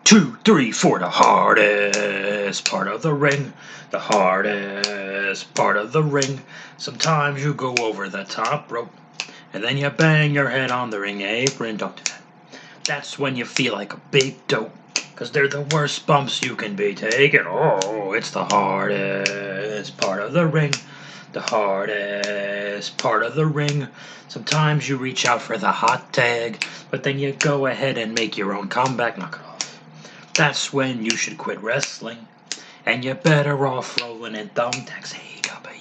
2, 3, 4, the hardest part of the ring. The hardest part of the ring. Sometimes you go over the top rope, and then you bang your head on the ring apron. Don't do that. That's when you feel like a big dope, 'cause they're the worst bumps you can be taking. Oh, it's the hardest part of the ring. The hardest part of the ring. Sometimes you reach out for the hot tag, but then you go ahead and make your own comeback. Knock it off. That's when you should quit wrestling, and you're better off rolling in thumbtacks. Hey,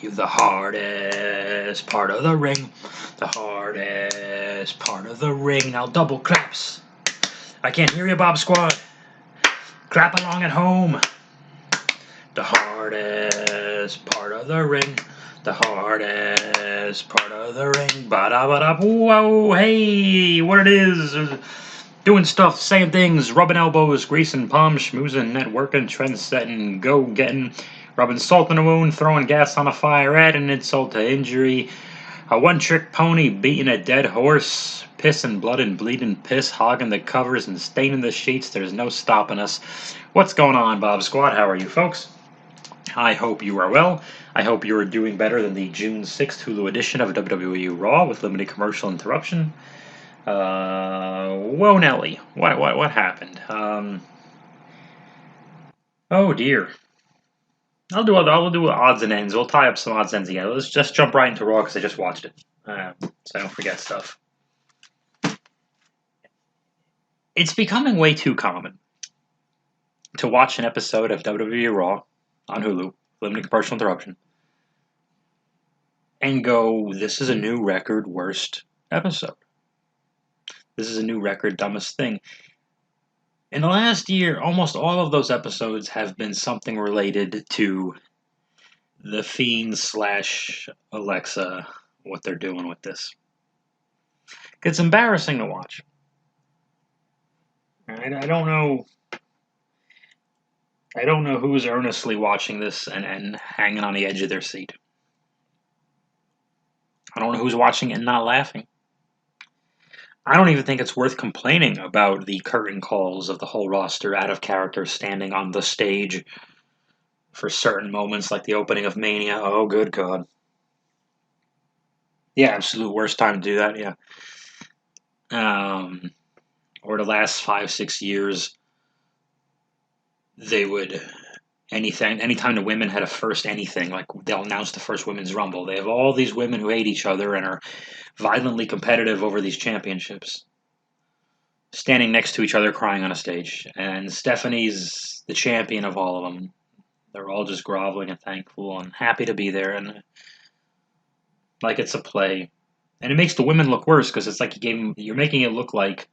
you the hardest part of the ring. The hardest part of the ring. Now double claps. I can't hear you, Bob Squad. Clap along at home. The hardest part of the ring. The hardest part of the ring. Ba-da-ba-da. Whoa, hey, what it is. Doing stuff, saying things, rubbing elbows, greasing palms, schmoozing, networking, trend setting, go getting, rubbing salt in a wound, throwing gas on a fire, adding insult to injury, a one-trick pony beating a dead horse, pissing blood and bleeding piss, hogging the covers and staining the sheets. There's no stopping us. What's going on, Bob Squad? How are you, folks? I hope you are well. I hope you are doing better than the June 6th Hulu edition of WWE Raw with limited commercial interruption. Whoa, Nelly. What happened? Oh dear. I'll do odds and ends. We'll tie up some odds and ends again. Let's just jump right into Raw because I just watched it, so I don't forget stuff. It's becoming way too common to watch an episode of WWE Raw on Hulu, limited commercial interruption, and go, "This is a new record worst episode. This is a new record dumbest thing." In the last year, almost all of those episodes have been something related to the Fiend / Alexa, what they're doing with this. It's embarrassing to watch. I don't know. I don't know who's earnestly watching this and hanging on the edge of their seat. I don't know who's watching it and not laughing. I don't even think it's worth complaining about the curtain calls of the whole roster out of character standing on the stage for certain moments, like the opening of Mania. Oh, good God. Yeah, absolute worst time to do that, yeah. Or the last 5-6 years, they would, anytime the women had a first anything, like they'll announce the first Women's Rumble, they have all these women who hate each other and are violently competitive over these championships, standing next to each other crying on a stage. And Stephanie's the champion of all of them. They're all just groveling and thankful and happy to be there, and like it's a play. And it makes the women look worse because it's like you're making it look like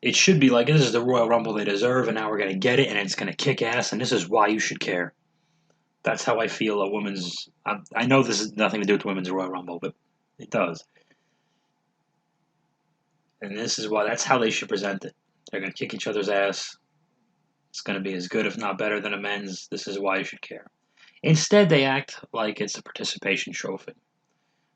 it should be like, this is the Royal Rumble they deserve, and now we're going to get it, and it's going to kick ass, and this is why you should care. That's how I feel a women's... I know this has nothing to do with women's Royal Rumble, but it does. And this is why, that's how they should present it. They're going to kick each other's ass. It's going to be as good, if not better, than a men's. This is why you should care. Instead, they act like it's a participation trophy.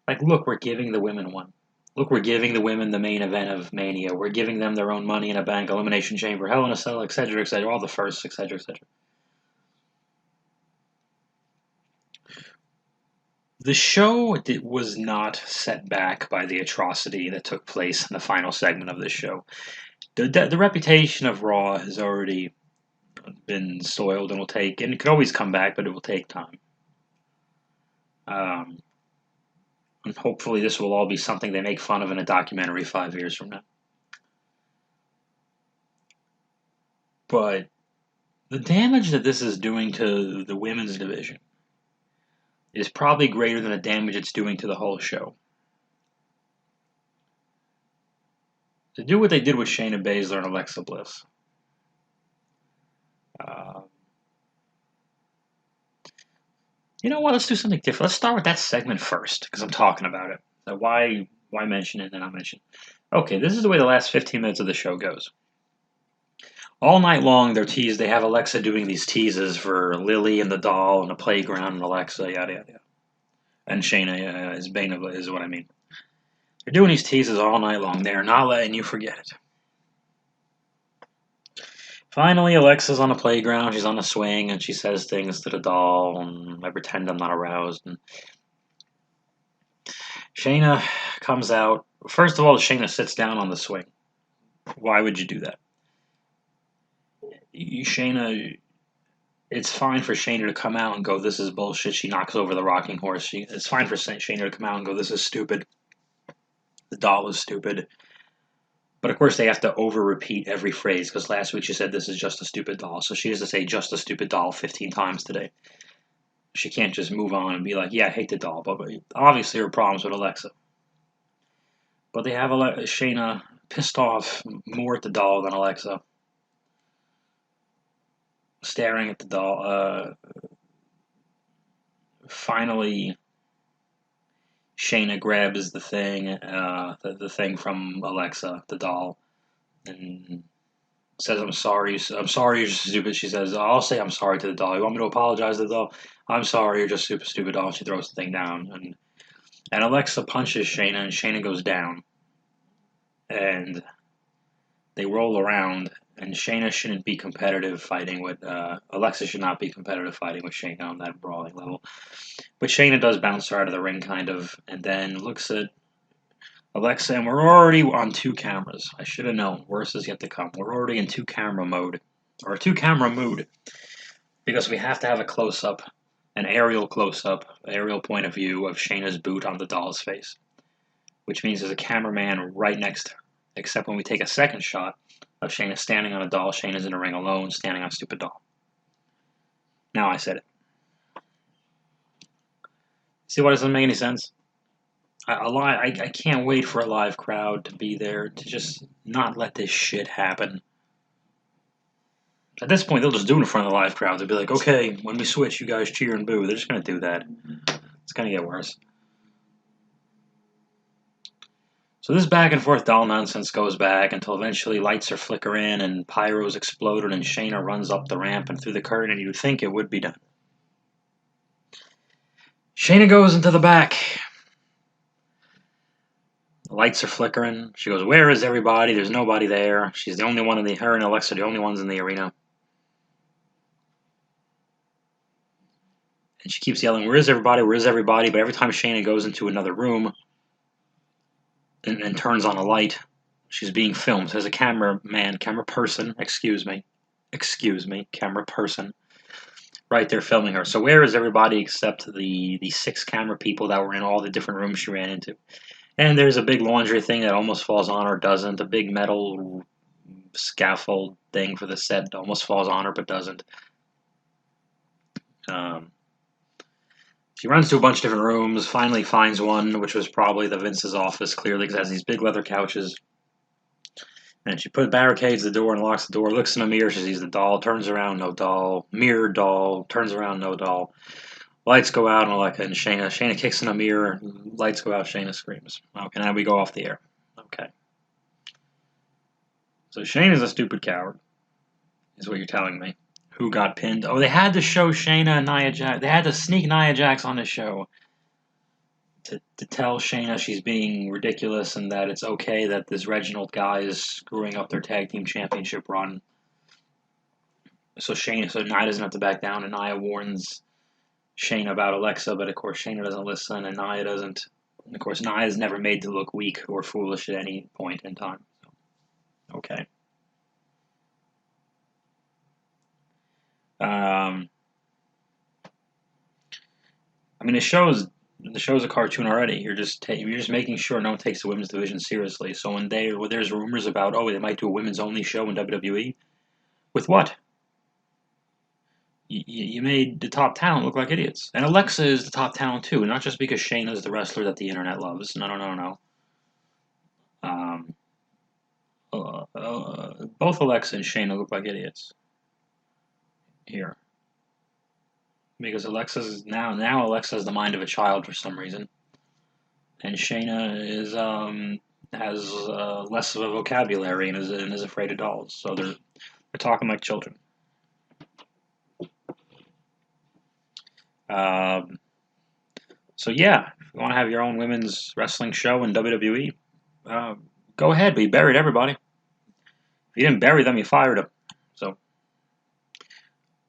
Like, look, we're giving the women one. Look, we're giving the women the main event of Mania. We're giving them their own Money in a Bank, Elimination Chamber, Hell in a Cell, etc., all the firsts, etc., etc. The show was not set back by the atrocity that took place in the final segment of this show. The reputation of Raw has already been soiled and it could always come back, but it will take time. And hopefully this will all be something they make fun of in a documentary 5 years from now. But the damage that this is doing to the women's division is probably greater than the damage it's doing to the whole show. To do what they did with Shayna Baszler and Alexa Bliss. You know what? Let's do something different. Let's start with that segment first, because I'm talking about it. So why mention it and not mention it? Okay, this is the way the last 15 minutes of the show goes. All night long, they have Alexa doing these teases for Lily and the doll and the playground and Alexa, yada, yada, yada. And Shayna is what I mean. They're doing these teases all night long. They are not letting you forget it. Finally, Alexa's on the playground. She's on the swing, and she says things to the doll, and I pretend I'm not aroused. And Shayna comes out. First of all, Shayna sits down on the swing. Why would you do that? Shayna, it's fine for Shayna to come out and go, "This is bullshit." She knocks over the rocking horse. It's fine for Shayna to come out and go, "This is stupid. The doll is stupid." But of course, they have to over repeat every phrase because last week she said, "This is just a stupid doll." So she has to say "just a stupid doll" 15 times today. She can't just move on and be like, "Yeah, I hate the doll." But obviously, her problems with Alexa. But they have Shayna pissed off more at the doll than Alexa, staring at the doll. Finally, Shayna grabs the thing, the thing from Alexa, the doll, and says, "I'm sorry. I'm sorry. You're just stupid." She says, "I'll say I'm sorry to the doll. You want me to apologize to the doll? I'm sorry. You're just stupid doll." She throws the thing down, and Alexa punches Shayna, and Shayna goes down, and they roll around. And Shayna shouldn't be competitive fighting with Alexa should not be competitive fighting with Shayna on that brawling level. But Shayna does bounce her out of the ring, kind of, and then looks at Alexa, and we're already on 2 cameras. I should have known. Worse is yet to come. We're already in 2-camera mode, or a 2-camera mood, because we have to have a close-up, an aerial close-up, aerial point of view of Shayna's boot on the doll's face, which means there's a cameraman right next to her. Except when we take a second shot of Shayna standing on a doll, Shayna's in the ring alone, standing on a stupid doll. Now I said it. See why it doesn't make any sense? I can't wait for a live crowd to be there to just not let this shit happen. At this point, they'll just do it in front of the live crowd. They'll be like, "Okay, when we switch, you guys cheer and boo." They're just going to do that. It's going to get worse. So this back and forth doll nonsense goes back until eventually lights are flickering and pyros exploded and Shayna runs up the ramp and through the curtain, and you'd think it would be done. Shayna goes into the back. The lights are flickering. She goes, "Where is everybody?" There's nobody there. She's the only one her and Alexa are the only ones in the arena. And she keeps yelling, "Where is everybody? Where is everybody?" But every time Shayna goes into another room and turns on a light, she's being filmed. There's a camera person, excuse me, camera person, right there filming her. So where is everybody except the 6 camera people that were in all the different rooms she ran into? And there's a big laundry thing that almost falls on her, doesn't. A big metal scaffold thing for the set almost falls on her, but doesn't. She runs to a bunch of different rooms, finally finds one, which was probably the Vince's office, clearly, because it has these big leather couches. And she barricades the door and locks the door, looks in a mirror, she sees the doll, turns around, no doll, mirror doll, turns around, no doll. Lights go out, and Shayna kicks in a mirror, lights go out, Shayna screams. Okay, now we go off the air. Okay. So Shayna's a stupid coward, is what you're telling me. Who got pinned? Oh, they had to show Shayna and Nia Jax. They had to sneak Nia Jax on the show to tell Shayna she's being ridiculous and that it's okay that this Reginald guy is screwing up their tag team championship run. So Nia doesn't have to back down, and Nia warns Shayna about Alexa, but of course Shayna doesn't listen, and Nia doesn't. And of course, Nia's never made to look weak or foolish at any point in time. Okay. I mean, the show's a cartoon already. You're just making sure no one takes the women's division seriously. So when there's rumors about they might do a women's only show in WWE, with what? You made the top talent look like idiots, and Alexa is the top talent too, not just because Shayna is the wrestler that the internet loves. No. Both Alexa and Shayna look like idiots here. Because Alexa's now Alexa has the mind of a child for some reason, and Shayna has less of a vocabulary and is afraid of dolls. So they're talking like children. So yeah, if you want to have your own women's wrestling show in WWE, go ahead. But you buried everybody. If you didn't bury them, you fired them. So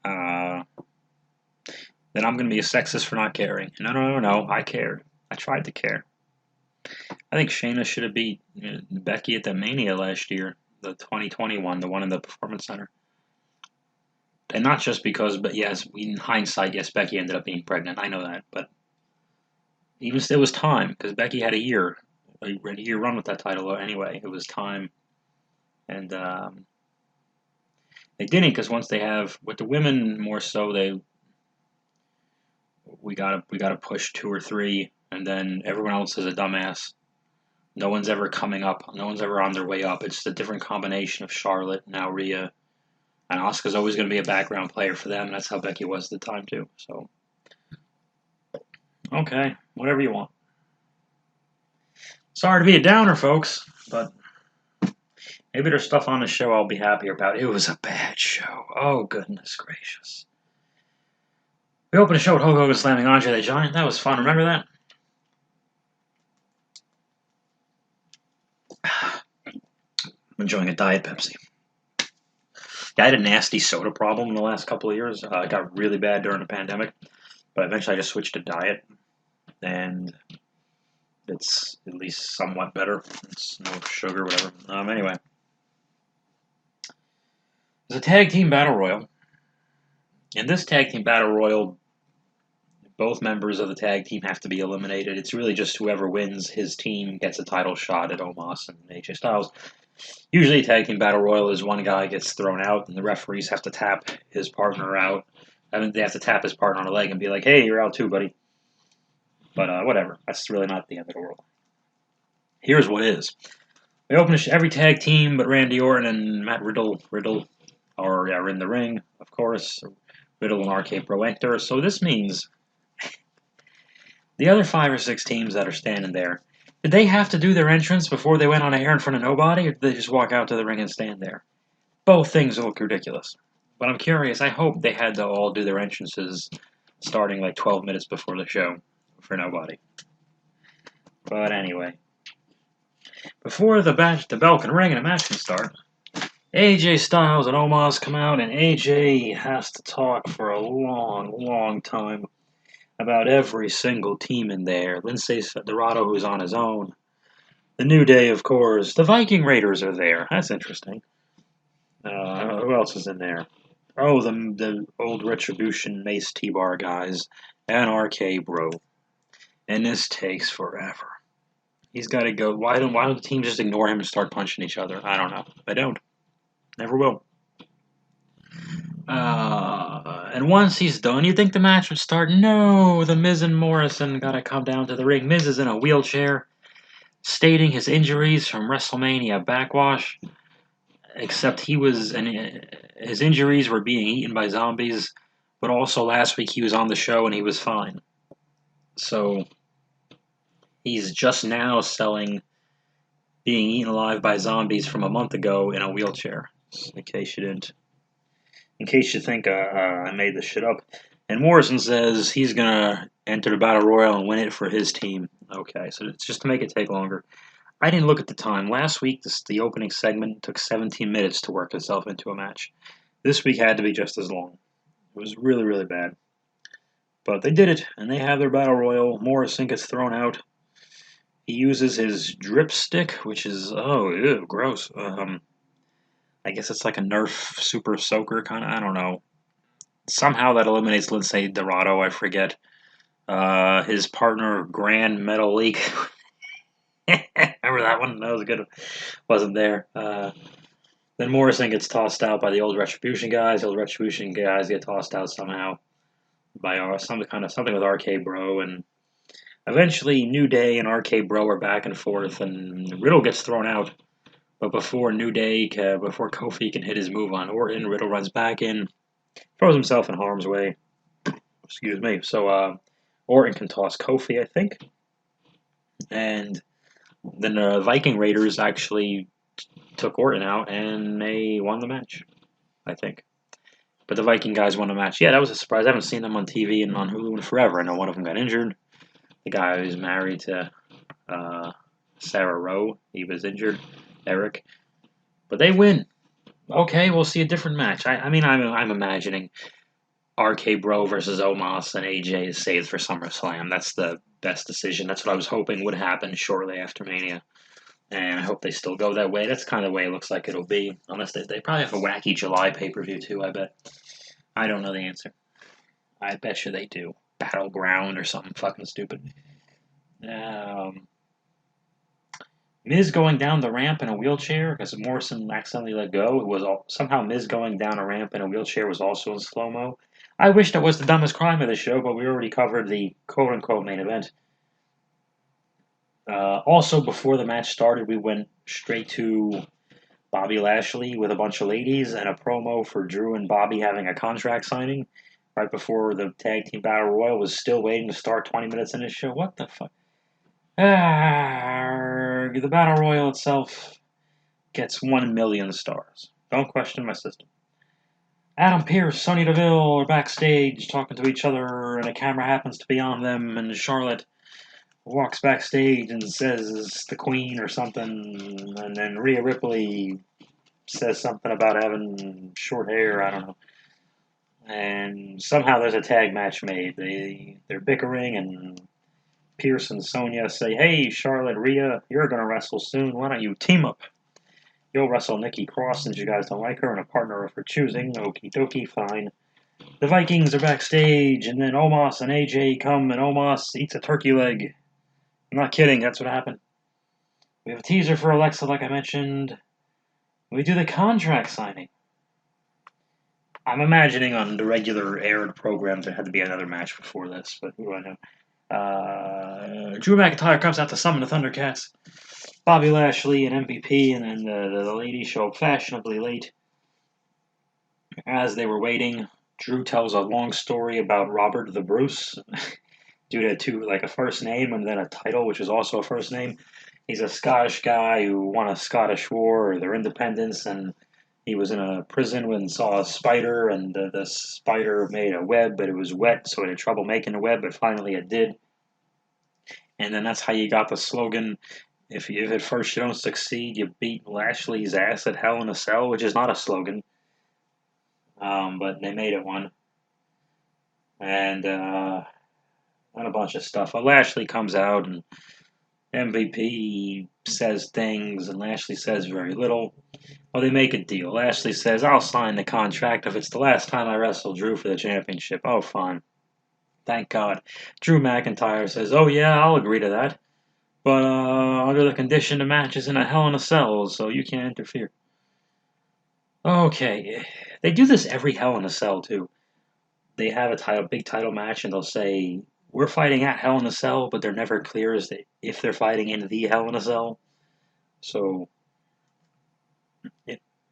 then I'm going to be a sexist for not caring. No. I cared. I tried to care. I think Shayna should have beat Becky at the Mania last year, the 2021, the one in the Performance Center. And not just because, but yes, in hindsight, yes, Becky ended up being pregnant. I know that, but even still, it was time because Becky had a year run with that title anyway. It was time, and they didn't because once they have with the women more so, we gotta push 2 or 3, and then everyone else is a dumbass. No one's ever coming up. No one's ever on their way up. It's a different combination of Charlotte, now Rhea, and Asuka's always going to be a background player for them. And that's how Becky was at the time too. So, okay, whatever you want. Sorry to be a downer, folks, but maybe there's stuff on the show I'll be happier about. It was a bad show. Oh, goodness gracious. We opened the show with Hulk Hogan slamming Andre the Giant. That was fun. Remember that? I'm enjoying a Diet Pepsi. Yeah, I had a nasty soda problem in the last couple of years. It got really bad during the pandemic, but eventually I just switched to diet, and it's at least somewhat better. It's no sugar, whatever. Anyway. There's a tag team battle royal. In this tag team battle royal, both members of the tag team have to be eliminated. It's really just whoever wins his team gets a title shot at Omos and AJ Styles. Usually, a tag team battle royal is one guy gets thrown out, and the referees have to tap his partner out. I mean, they have to tap his partner on the leg and be like, "Hey, you're out too, buddy." But whatever. That's really not the end of the world. Here's what is. We open every tag team, but Randy Orton and Matt Riddle are in the ring, of course. Riddle and RK Pro enter. So this means the other 5 or 6 teams that are standing there, did they have to do their entrance before they went on air in front of nobody, or did they just walk out to the ring and stand there? Both things look ridiculous. But I'm curious, I hope they had to all do their entrances starting like 12 minutes before the show for nobody. But anyway. Before the bell can ring and a match can start, AJ Styles and Omos come out, and AJ has to talk for a long, long time about every single team in there. Lindsay Dorado, who's on his own. The New Day, of course. The Viking Raiders are there. That's interesting. Who else is in there? Oh, the old Retribution Mace T-Bar guys. And RK Bro. And this takes forever. He's got to go. Why don't the teams just ignore him and start punching each other? I don't know. They don't. Never will. And once he's done, you'd think the match would start. No, the Miz and Morrison gotta come down to the ring. Miz is in a wheelchair, stating his injuries from WrestleMania backwash. Except his injuries were being eaten by zombies. But also last week he was on the show and he was fine. So he's just now selling being eaten alive by zombies from a month ago in a wheelchair. In case you think I made this shit up. And Morrison says he's going to enter the Battle Royal and win it for his team. Okay, so it's just to make it take longer. I didn't look at the time. Last week, the opening segment took 17 minutes to work itself into a match. This week had to be just as long. It was really, really bad. But they did it, and they have their Battle Royal. Morrison gets thrown out. He uses his drip stick, which is, gross. I guess it's like a Nerf Super Soaker kind of. I don't know. Somehow that eliminates Lindsay Dorado. I forget. His partner, Grand Metal Leak. Remember that one? That was good. Wasn't there. Then Morrison gets tossed out by the old Retribution guys. The old Retribution guys get tossed out somehow by something with RK Bro, and eventually New Day and RK Bro are back and forth, and Riddle gets thrown out. But before before Kofi can hit his move on Orton, Riddle runs back in, throws himself in harm's way. Excuse me. So Orton can toss Kofi, I think. And then the Viking Raiders actually took Orton out, and they won the match, I think. But the Viking guys won the match. Yeah, that was a surprise. I haven't seen them on TV and on Hulu in forever. I know one of them got injured. The guy who's married to Sarah Rowe, he was injured. Eric. But they win. Okay, we'll see a different match. I'm imagining RK Bro versus Omos and AJ is saved for SummerSlam. That's the best decision. That's what I was hoping would happen shortly after Mania. And I hope they still go that way. That's kind of the way it looks like it'll be. Unless they probably have a wacky July pay-per-view too, I bet. I don't know the answer. I bet you they do. Battleground or something fucking stupid. Miz going down the ramp in a wheelchair because Morrison accidentally let go. It was somehow Miz going down a ramp in a wheelchair was also in slow-mo. I wish that was the dumbest crime of the show, but we already covered the quote-unquote main event. Also, before the match started, we went straight to Bobby Lashley with a bunch of ladies and a promo for Drew and Bobby having a contract signing right before the Tag Team Battle Royal was still waiting to start 20 minutes in this show. What the fuck? The Battle Royal itself gets 1 million stars. Don't question my system. Adam Pearce, Sonya Deville are backstage talking to each other, and a camera happens to be on them, and Charlotte walks backstage and says the Queen or something, and then Rhea Ripley says something about having short hair, I don't know. And somehow there's a tag match made. They're bickering, and Pearce and Sonya say, hey, Charlotte, Rhea, you're going to wrestle soon. Why don't you team up? You'll wrestle Nikki Cross since you guys don't like her, and a partner of her choosing. Okie dokie, fine. The Vikings are backstage, and then Omos and AJ come, and Omos eats a turkey leg. I'm not kidding, that's what happened. We have a teaser for Alexa, like I mentioned. We do the contract signing. I'm imagining on the regular aired programs there had to be another match before this, but who do I know? Drew McIntyre comes out to summon the Thundercats. Bobby Lashley and MVP, and then the ladies show up fashionably late. As they were waiting, Drew tells a long story about Robert the Bruce, due to like a first name and then a title, which is also a first name. He's a Scottish guy who won a Scottish war, or their independence, and he was in a prison and saw a spider, and the spider made a web, but it was wet, so it had trouble making a web, but finally it did. And then that's how you got the slogan, if at first you don't succeed, you beat Lashley's ass at Hell in a Cell, which is not a slogan. But they made it one. And a bunch of stuff. Lashley comes out, and MVP says things, and Lashley says very little. Well, they make a deal. Lashley says, I'll sign the contract if it's the last time I wrestle Drew for the championship. Oh, fine. Thank God. Drew McIntyre says, oh, yeah, I'll agree to that. But under the condition the match is in a Hell in a Cell, so you can't interfere. Okay. They do this every Hell in a Cell, too. They have a big title match, and they'll say, we're fighting at Hell in a Cell, but they're never clear as if they're fighting in the Hell in a Cell. So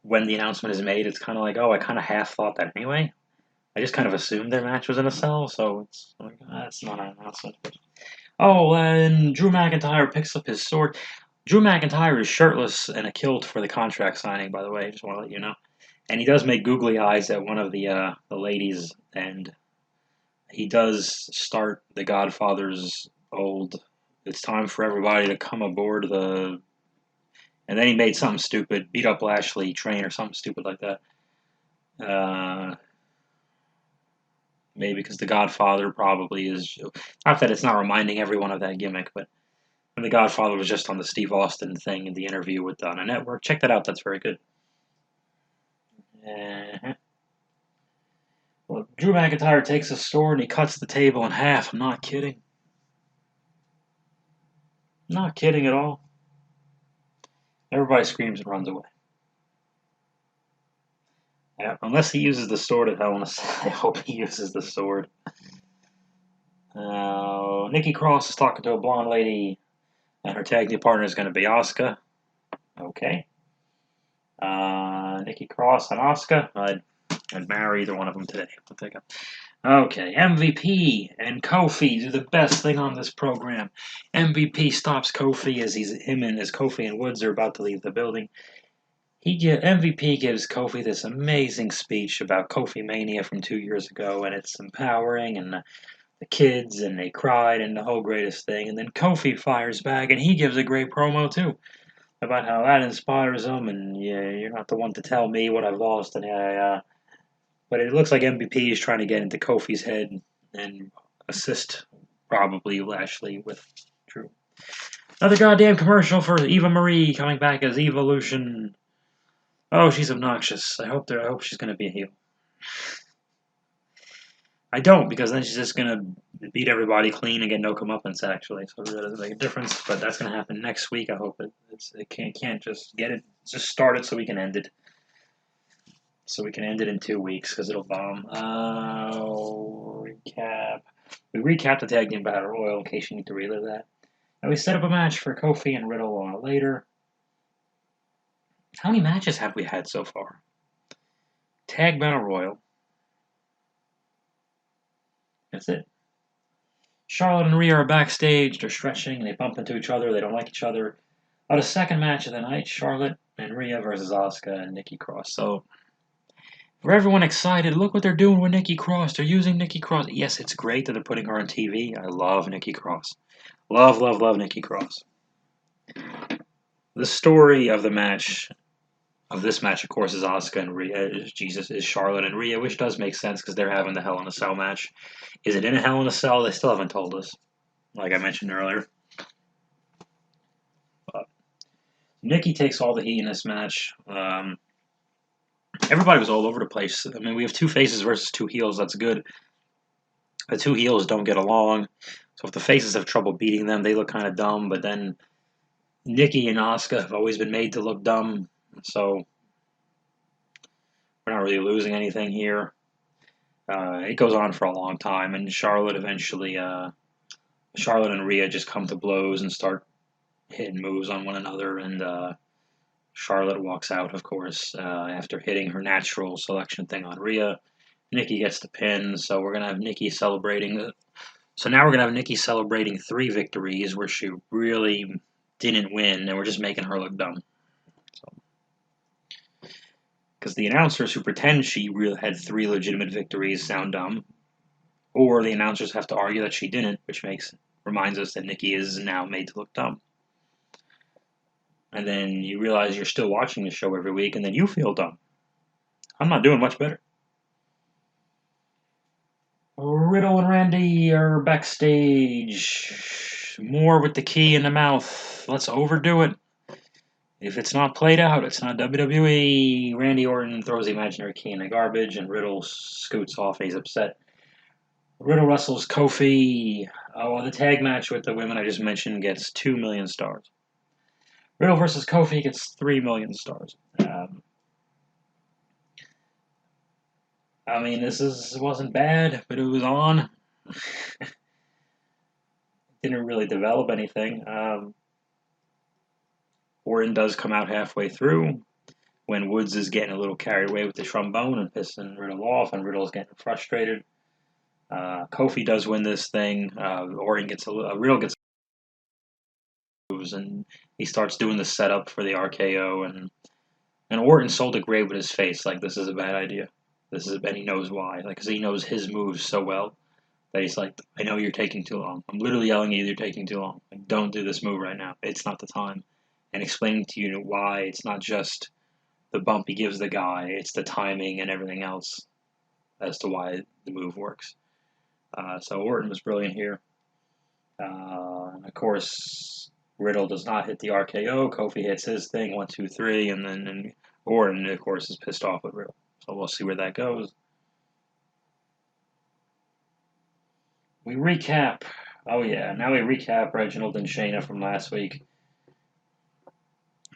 when the announcement is made, it's kind of like, oh, I kind of half thought that anyway. I just kind of assumed their match was in a cell, so it's like, that's not an announcement. Oh, and Drew McIntyre picks up his sword. Drew McIntyre is shirtless and a kilt for the contract signing, by the way. Just want to let you know. And he does make googly eyes at one of the ladies, and he does start the Godfather's old, it's time for everybody to come aboard the... And then he made something stupid, beat up Lashley train or something stupid like that. Maybe because the Godfather probably is... Not that it's not reminding everyone of that gimmick, but when the Godfather was just on the Steve Austin thing in the interview with on a network. Check that out, that's very good. Well, Drew McIntyre takes a sword and he cuts the table in half. I'm not kidding. Not kidding at all. Everybody screams and runs away. Yeah, unless he uses the sword at Hell in a Cell. I hope he uses the sword. Nikki Cross is talking to a blonde lady, and her tag team partner is going to be Asuka. Okay. Nikki Cross and Asuka. I'd marry either one of them today. Okay, MVP and Kofi do the best thing on this program. MVP stops Kofi as Kofi and Woods are about to leave the building. MVP gives Kofi this amazing speech about Kofi Mania from 2 years ago, and it's empowering, and the kids, and they cried, and the whole greatest thing. And then Kofi fires back, and he gives a great promo, too, about how that inspires him, and yeah, you're not the one to tell me what I've lost, and But it looks like MVP is trying to get into Kofi's head and assist probably Lashley with Drew. Another goddamn commercial for Eva Marie coming back as Evolution. Oh, she's obnoxious. I hope she's gonna be a heel. I don't, because then she's just gonna beat everybody clean and get no comeuppance actually. So it really doesn't make a difference. But that's gonna happen next week. I hope it can't just get it. Just start it so we can end it. So we can end it in 2 weeks because it'll bomb. Recap. We recapped the tag team battle royal in case you need to relive that. And we set up a match for Kofi and Riddle later. How many matches have we had so far? Tag battle royal. That's it. Charlotte and Rhea are backstage. They're stretching. They bump into each other. They don't like each other. The second match of the night, Charlotte and Rhea versus Asuka and Nikki Cross. So, for everyone excited, look what they're doing with Nikki Cross. They're using Nikki Cross. Yes, it's great that they're putting her on TV. I love Nikki Cross. Love, love, love Nikki Cross. The story of the match, of this match, of course, is Asuka and Rhea. Is Charlotte and Rhea, which does make sense because they're having the Hell in a Cell match. Is it in a Hell in a Cell? They still haven't told us, like I mentioned earlier. But Nikki takes all the heat in this match. Everybody was all over the place. I mean, we have two faces versus two heels. That's good. The two heels don't get along. So if the faces have trouble beating them, they look kind of dumb. But then Nikki and Asuka have always been made to look dumb. So we're not really losing anything here. It goes on for a long time. And Charlotte eventually... Charlotte and Rhea just come to blows and start hitting moves on one another. And Charlotte walks out, of course, after hitting her natural selection thing on Rhea. Nikki gets the pin, so we're going to have Nikki celebrating. So now we're going to have Nikki celebrating 3 victories where she really didn't win, and we're just making her look dumb. Because the announcers who pretend she really had 3 legitimate victories sound dumb, or the announcers have to argue that she didn't, which reminds us that Nikki is now made to look dumb. And then you realize you're still watching the show every week, and then you feel dumb. I'm not doing much better. Riddle and Randy are backstage. More with the key in the mouth. Let's overdo it. If it's not played out, it's not WWE. Randy Orton throws the imaginary key in the garbage, and Riddle scoots off. He's upset. Riddle wrestles Kofi. The tag match with the women I just mentioned gets 2 million stars. Riddle versus Kofi gets 3 million stars. I mean, this wasn't bad, but it was on. Didn't really develop anything. Orton does come out halfway through when Woods is getting a little carried away with the trombone and pissing Riddle off, and Riddle's getting frustrated. Kofi does win this thing. Orton gets Riddle gets moves, and he starts doing the setup for the RKO, and Orton sold it great with his face, like this is a bad idea. And he knows why, like because he knows his moves so well that he's like, I know you're taking too long. I'm literally yelling at you, you're taking too long. Like, don't do this move right now. It's not the time. And explaining to you why it's not just the bump he gives the guy, it's the timing and everything else as to why the move works. So Orton was brilliant here. And of course, Riddle does not hit the RKO. Kofi hits his thing, 1, 2, 3, and then Orton, of course, is pissed off with Riddle. So we'll see where that goes. We recap. Oh yeah, now we recap Reginald and Shayna from last week.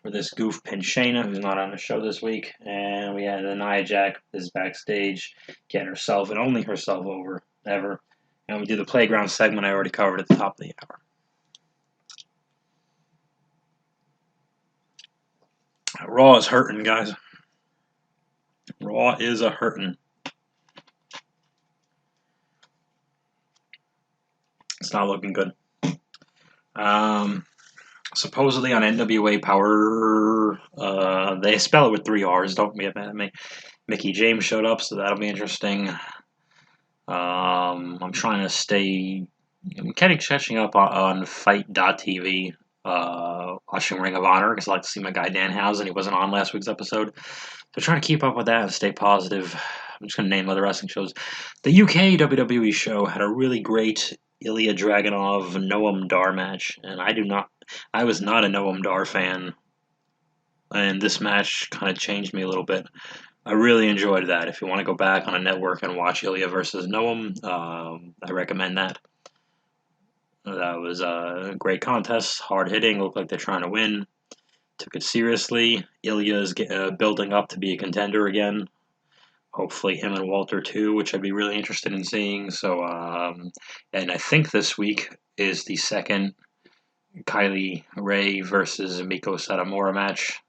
For this goof pin Shayna, who's not on the show this week. And we had Nia Jax is backstage, getting herself and only herself over, ever. And we do the playground segment I already covered at the top of the hour. Raw is hurting, guys. Raw is a hurting. It's not looking good. Supposedly on NWA Power, they spell it with 3 R's. Don't get mad at me. Mickey James showed up, so that'll be interesting. I'm trying to stay. I'm kind of catching up on Fight.tv, watching Ring of Honor because I like to see my guy Danhausen. He wasn't on last week's episode, so trying to keep up with that and stay positive. I'm just going to name other wrestling shows. The UK WWE show had a really great Ilya Dragunov Noam Dar match, and I was not a Noam Dar fan, and this match kind of changed me a little bit. I really enjoyed that. If you want to go back on a network and watch Ilya versus Noam, I recommend that. That was a great contest, hard hitting, looked like they're trying to win. Took it seriously. Ilya's building up to be a contender again. Hopefully him and Walter too, which I'd be really interested in seeing. So, and I think this week is the second Kylie Ray versus Miko Satomura match.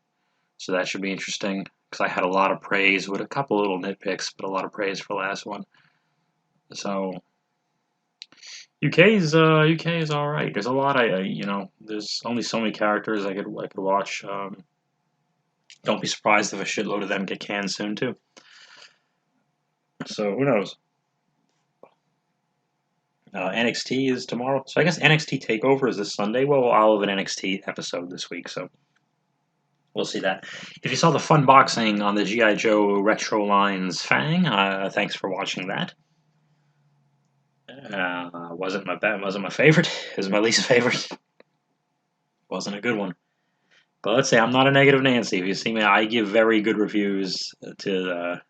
So that should be interesting because I had a lot of praise with a couple little nitpicks, but a lot of praise for the last one. So UK is all right. There's a lot there's only so many characters I could watch. Don't be surprised if a shitload of them get canned soon too. So who knows? NXT is tomorrow, so I guess NXT Takeover is this Sunday. Well, I'll have an NXT episode this week, so we'll see that. If you saw the fun boxing on the G.I. Joe Retro Lines Fang, thanks for watching that. Wasn't my favorite. It was my least favorite. Wasn't a good one. But let's say I'm not a negative Nancy. If you see me, I give very good reviews to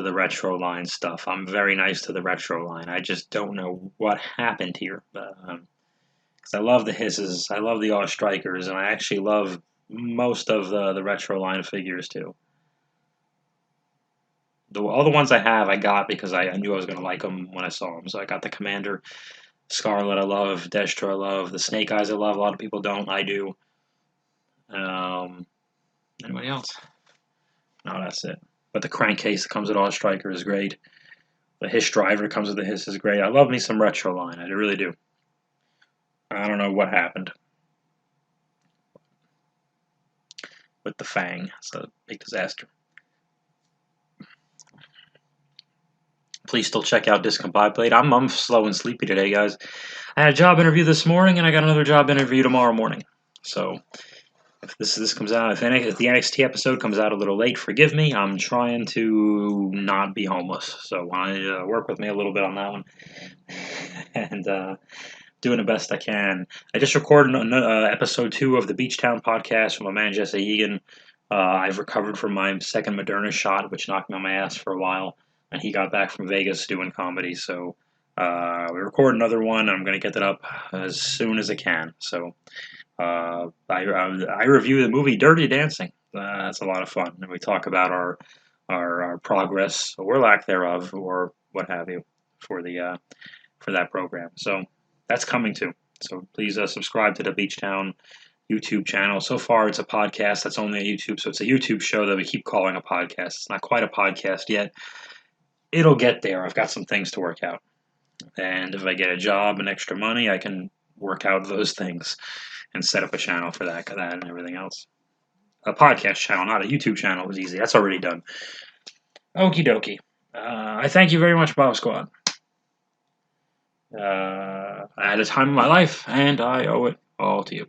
the Retro Line stuff. I'm very nice to the Retro Line. I just don't know what happened here. Because I love the hisses, I love the All Strikers, and I actually love most of the Retro Line figures too. All the ones I have, I got because I knew I was going to like them when I saw them. So I got the Commander, Scarlet I love, Destro I love, the Snake Eyes I love. A lot of people don't. I do. Anybody else? No, that's it. But the crankcase that comes with All Striker is great. The Hiss Driver that comes with the Hiss is great. I love me some Retro Line. I really do. I don't know what happened with the Fang. It's a big disaster. Please still check out Discombobulated. I'm slow and sleepy today, guys. I had a job interview this morning, and I got another job interview tomorrow morning. So if this comes out, if the NXT episode comes out a little late, forgive me. I'm trying to not be homeless, so work with me a little bit on that one, and doing the best I can. I just recorded episode 2 of the Beachtown podcast with my man Jesse Egan. I've recovered from my second Moderna shot, which knocked me on my ass for a while, and he got back from Vegas doing comedy. So we record another one. I'm going to get that up as soon as I can. So I review the movie Dirty Dancing. That's a lot of fun, and we talk about our progress or lack thereof, or what have you, for that program. So that's coming too. So please subscribe to the Beachtown YouTube channel. So far, it's a podcast that's only on YouTube, so it's a YouTube show that we keep calling a podcast. It's not quite a podcast yet. It'll get there. I've got some things to work out, and if I get a job and extra money, I can work out those things and set up a channel for that and everything else. A podcast channel, not a YouTube channel, was easy. That's already done. Okie dokie. I thank you very much, Bob Squad. I had a time of my life, and I owe it all to you.